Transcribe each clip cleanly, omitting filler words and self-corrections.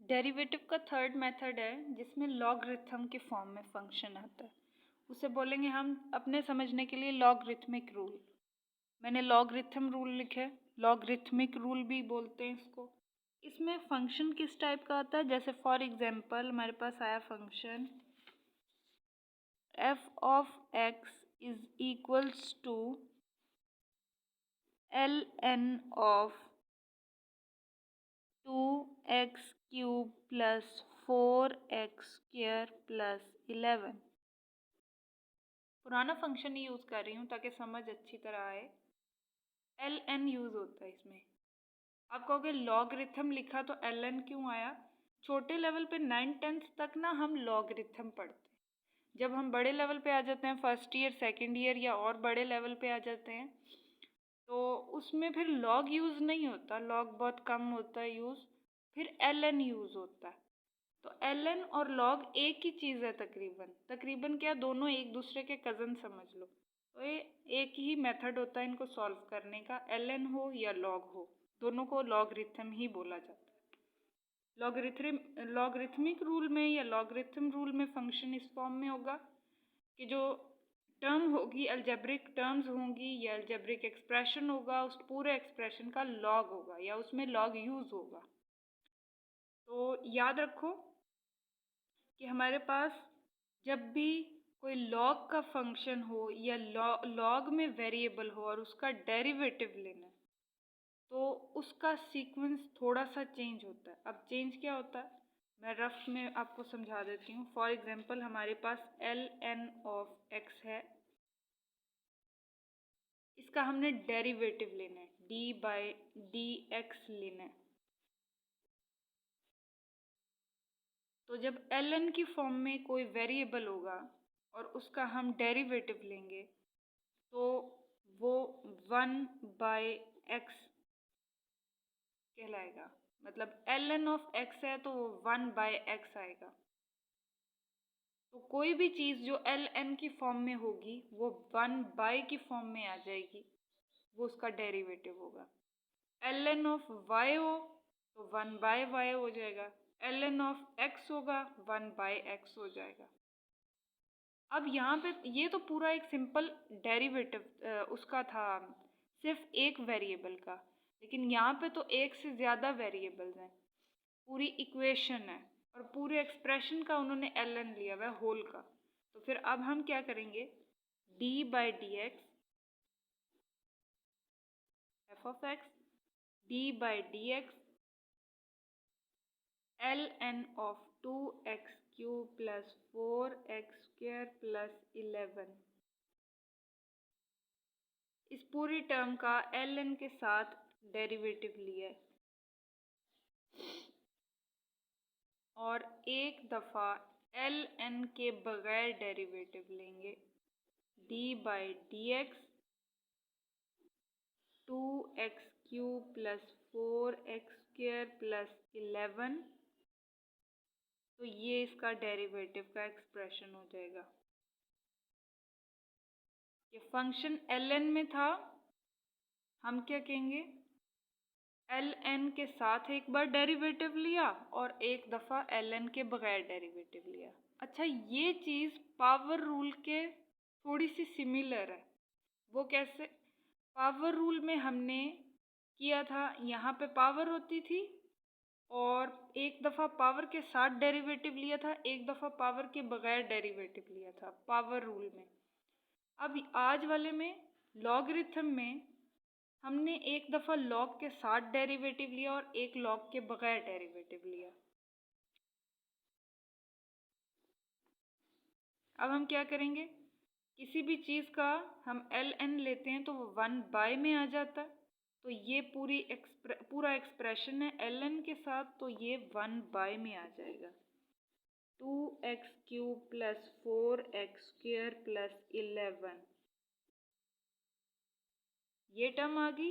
Derivative का third method है जिसमें लॉगरिथम के फॉर्म में फंक्शन आता है। उसे बोलेंगे हम अपने समझने के लिए लॉगरिथमिक रूल। मैंने लॉगरिथम रूल लिखे, लॉगरिथमिक रूल भी बोलते हैं इसको। इसमें फंक्शन किस टाइप का आता है, जैसे फॉर एग्जांपल हमारे पास आया function f of x is equals to ln of 2x cube plus 4x square plus 11। पुराना फंक्शन ही यूज़ कर रही हूँ ताकि समझ अच्छी तरह आए। ln यूज़ होता है इसमें। आप कहोगे लॉगरिथम लिखा तो ln क्यों आया? छोटे लेवल पे 9th-10th तक ना हम लॉगरिथम पढ़ते हैं। जब हम बड़े लेवल पे आ जाते हैं, फर्स्ट ईयर सेकेंड ईयर या और बड़े लेवल पे आ जाते हैं, तो उसमें फिर लॉग यूज़ नहीं होता, लॉग बहुत कम होता है यूज़, फिर ln यूज़ होता है। तो ln और log एक ही चीज़ है तकरीबन क्या, दोनों एक दूसरे के कज़न समझ लो। तो ये एक ही मेथड होता है इनको सॉल्व करने का, ln हो या log हो, दोनों को लॉगरिथम ही बोला जाता है। लॉगरिथमिक रूल में या लॉगरिथम रूल में फंक्शन इस फॉर्म में होगा कि जो टर्म होगी, अलजेब्रिक टर्म्स होंगी या अलजेब्रिक एक्सप्रेशन होगा, उस पूरे एक्सप्रेशन का लॉग होगा या उसमें लॉग यूज़ होगा। तो याद रखो कि हमारे पास जब भी कोई लॉग का फंक्शन हो या लॉग में वेरिएबल हो और उसका डेरिवेटिव लेना है, तो उसका सीक्वेंस थोड़ा सा चेंज होता है। अब चेंज क्या होता है, मैं रफ में आपको समझा देती हूँ। फॉर एग्जांपल हमारे पास ln ऑफ x है, इसका हमने डेरिवेटिव लेना है, d/dx लेना है। तो जब ln की फॉर्म में कोई वेरिएबल होगा और उसका हम डेरिवेटिव लेंगे तो वो 1/x कहलाएगा। मतलब ln ऑफ x है तो वो 1/x आएगा। तो कोई भी चीज़ जो ln की फॉर्म में होगी वो 1/, की फॉर्म में आ जाएगी, वो उसका डेरिवेटिव होगा। ln ऑफ y हो तो 1/y हो जाएगा, ln ऑफ x होगा 1/x हो जाएगा। अब यहाँ पे ये तो पूरा एक सिंपल डेरिवेटिव उसका था, सिर्फ एक वेरिएबल का, लेकिन यहाँ पे तो एक से ज़्यादा वेरिएबल्स हैं, पूरी इक्वेशन है और पूरे एक्सप्रेशन का उन्होंने ln लिया हुआ है, होल का। तो फिर अब हम क्या करेंगे, d/dx f of x d/dx ln of 2x cube plus 4x square plus 11। इस पूरी टर्म का ln के साथ डेरिवेटिव लिया है और एक दफ़ा ln के बगैर डेरिवेटिव लेंगे, d/dx 2x cube plus 4x square plus 11। तो ये इसका डेरिवेटिव का एक्सप्रेशन हो जाएगा। ये फंक्शन ln में था, हम क्या कहेंगे, ln के साथ एक बार डेरिवेटिव लिया और एक दफ़ा ln के बगैर डेरिवेटिव लिया। अच्छा, ये चीज़ पावर रूल के थोड़ी सी सिमिलर है। वो कैसे? पावर रूल में हमने किया था, यहाँ पे पावर होती थी और एक दफ़ा पावर के साथ डेरिवेटिव लिया था, एक दफ़ा पावर के बगैर डेरिवेटिव लिया था पावर रूल में। अब आज वाले में लॉगरिथम में हमने एक दफ़ा लॉग के साथ डेरिवेटिव लिया और एक लॉग के बगैर डेरिवेटिव लिया। अब हम क्या करेंगे, किसी भी चीज़ का हम ln लेते हैं तो वो 1/, में आ जाता है। तो ये पूरा एक्सप्रेशन है ln के साथ, तो ये 1/, में आ जाएगा। 2x cube plus 4x square plus 11, ये टर्म आ गई,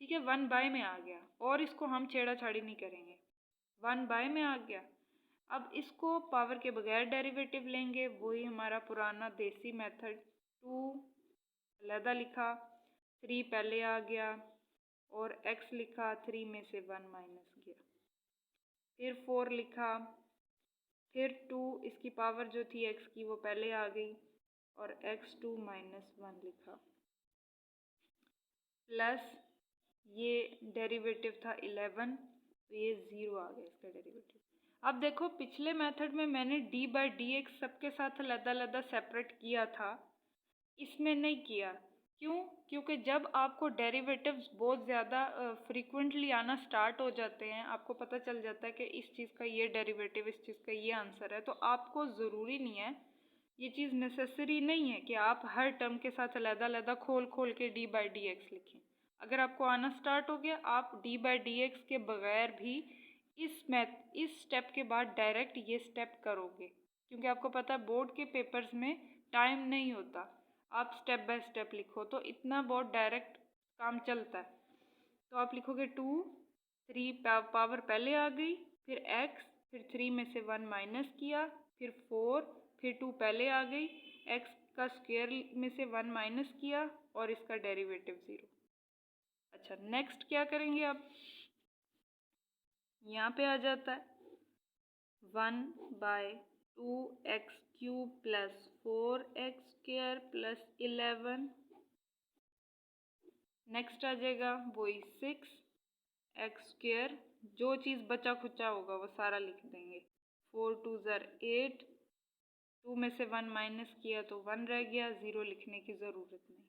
ठीक है, 1/, में आ गया और इसको हम छेड़ा छाड़ी नहीं करेंगे, 1/, में आ गया। अब इसको पावर के बगैर डेरिवेटिव लेंगे, वही हमारा पुराना देसी मेथड, 2 अलहदा लिखा, 3 पहले आ गया और x लिखा, 3 में से 1 माइनस किया, फिर 4 लिखा, फिर 2 इसकी पावर जो थी x की वो पहले आ गई और x2 माइनस 1 लिखा, प्लस ये डेरिवेटिव था 11, तो ये 0 आ गया इसका डेरिवेटिव। अब देखो पिछले मेथड में मैंने d बाई डी एक्स सबके साथ अलग-अलग सेपरेट किया था, इसमें नहीं किया। क्यों? क्योंकि जब आपको डेरिवेटिव्स बहुत ज़्यादा फ्रीक्वेंटली आना स्टार्ट हो जाते हैं, आपको पता चल जाता है कि इस चीज़ का ये डेरिवेटिव, इस चीज़ का ये आंसर है, तो आपको ज़रूरी नहीं है, ये चीज़ नेसेसरी नहीं है कि आप हर टर्म के साथ अलग-अलग खोल के d बाई डी एक्स लिखें। अगर आपको आना स्टार्ट हो गया, आप d बाई डी एक्स के बगैर भी इस स्टेप के बाद डायरेक्ट ये स्टेप करोगे, क्योंकि आपको पता है बोर्ड के पेपर्स में टाइम नहीं होता, आप स्टेप बाय स्टेप लिखो तो इतना बहुत डायरेक्ट काम चलता है। तो आप लिखोगे 2, 3 पावर पहले आ गई, फिर x, फिर 3 में से 1 माइनस किया, फिर 4, फिर 2 पहले आ गई, x का स्क्वायर में से 1 माइनस किया और इसका डेरिवेटिव 0। अच्छा, नेक्स्ट क्या करेंगे आप? यहाँ पे आ जाता है 1 by 2x cube plus 4x square plus 11। Next आ जाएगा वही 6x स्क्वायर, जो चीज़ बचा खुचा होगा वो सारा लिख देंगे। 4 2 ज़र 8, 2 में से 1 माइनस किया तो 1 रह गया, 0 लिखने की ज़रूरत नहीं।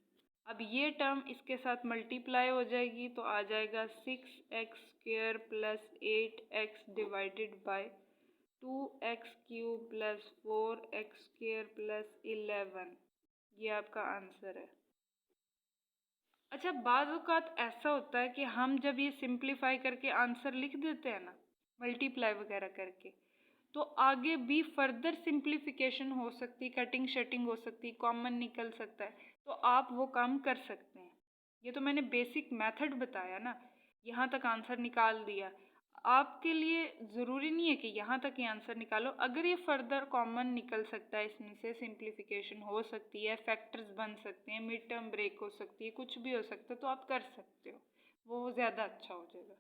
अब ये टर्म इसके साथ मल्टीप्लाई हो जाएगी तो आ जाएगा 6x square plus 8x divided by 2x cube plus 4x square plus 11। ये आपका आंसर है। अच्छा, बाज़ औक़ात ऐसा होता है कि हम जब ये सिंप्लीफाई करके आंसर लिख देते हैं ना, मल्टीप्लाई वगैरह करके, तो आगे भी फर्दर सिंप्लीफिकेशन हो सकती, कटिंग शटिंग हो सकती, कॉमन निकल सकता है, तो आप वो काम कर सकते हैं। ये तो मैंने बेसिक मेथड बताया ना, यहाँ तक आंसर निकाल दिया। आपके लिए ज़रूरी नहीं है कि यहाँ तक ही आंसर निकालो, अगर ये फर्दर कॉमन निकल सकता है, इसमें से सिंप्लीफिकेशन हो सकती है, फैक्टर्स बन सकते हैं, मिड टर्म ब्रेक हो सकती है, कुछ भी हो सकता है, तो आप कर सकते हो, वो ज़्यादा अच्छा हो जाएगा।